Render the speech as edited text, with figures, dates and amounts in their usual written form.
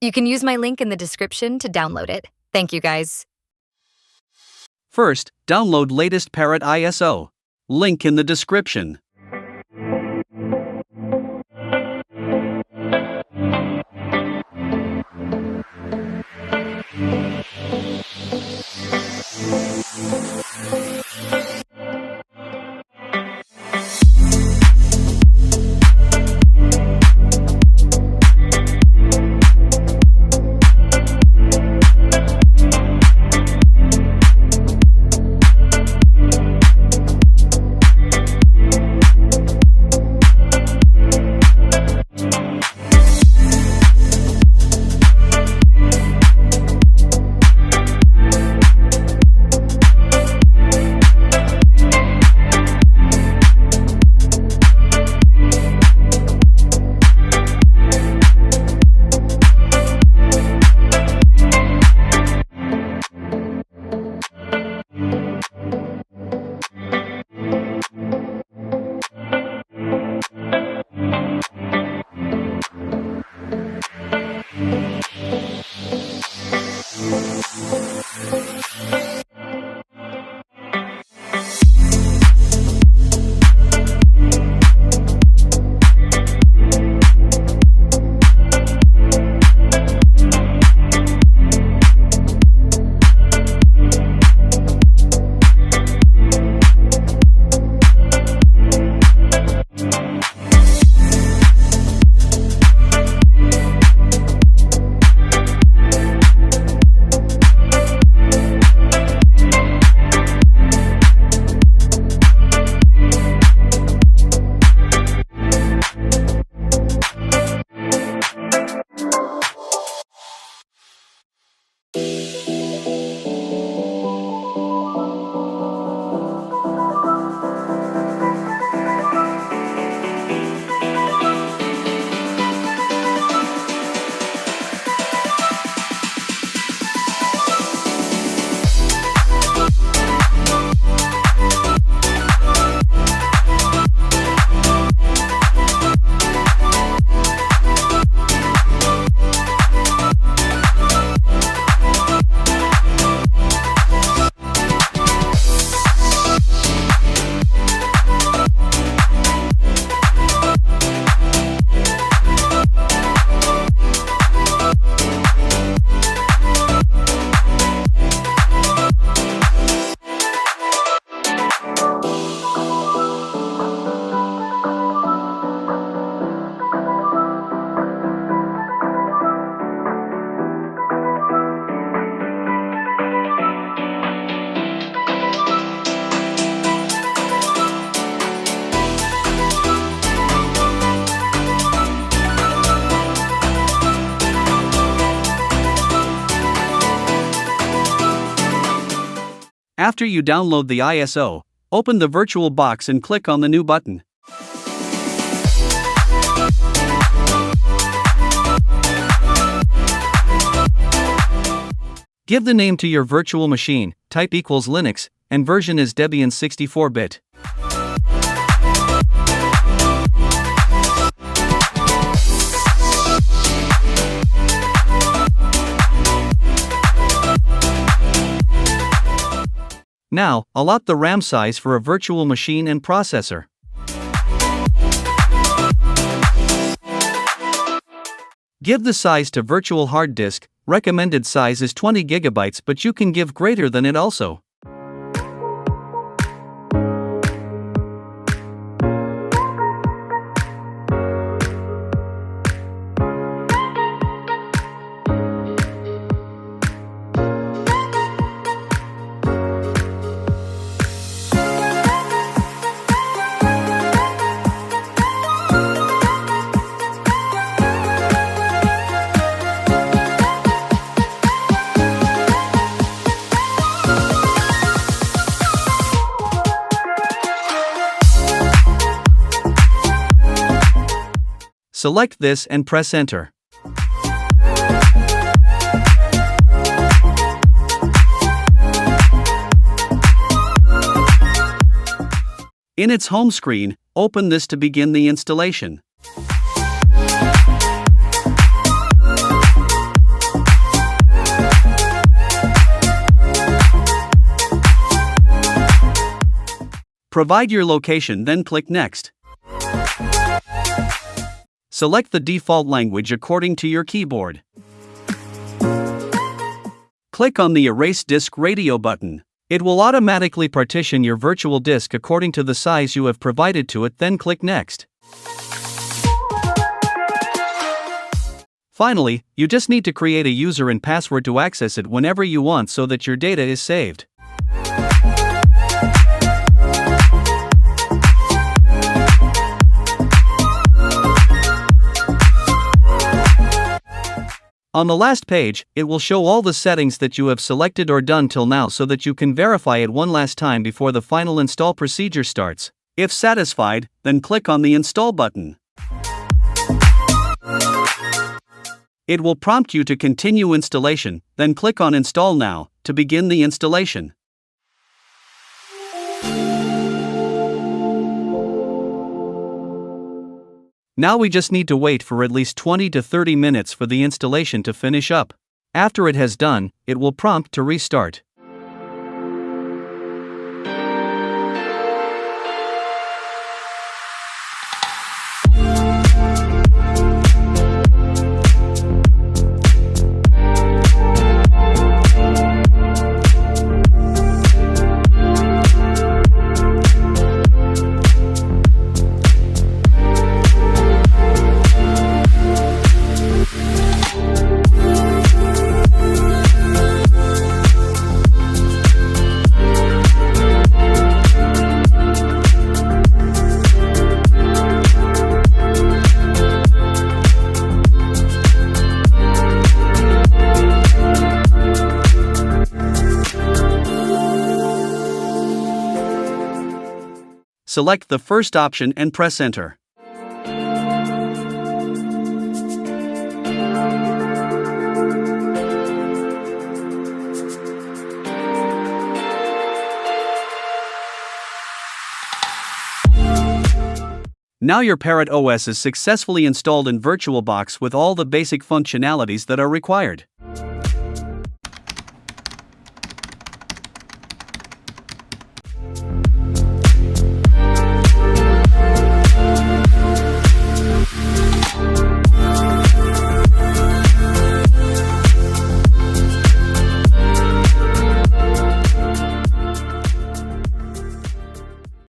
You can use my link in the description to download it. Thank you, guys. First, download latest Parrot ISO. Link in the description. After you download the ISO, open the VirtualBox and click on the New button. Give the name to your virtual machine, type equals Linux, and version is Debian 64-bit. Now, allot the RAM size for a virtual machine and processor. Give the size to virtual hard disk. Recommended size is 20 GB, but you can give greater than it also. Select this and press Enter. In its home screen, open this to begin the installation. Provide your location, then click Next. Select the default language according to your keyboard. Click on the Erase Disk Radio button. It will automatically partition your virtual disk according to the size you have provided to it, then click Next. Finally, you just need to create a user and password to access it whenever you want so that your data is saved. On the last page, it will show all the settings that you have selected or done till now so that you can verify it one last time before the final install procedure starts. If satisfied, then click on the Install button. It will prompt you to continue installation, then click on Install Now to begin the installation. Now we just need to wait for at least 20 to 30 minutes for the installation to finish up. After it has done, it will prompt to restart. Select the first option and press Enter. Now your Parrot OS is successfully installed in VirtualBox with all the basic functionalities that are required.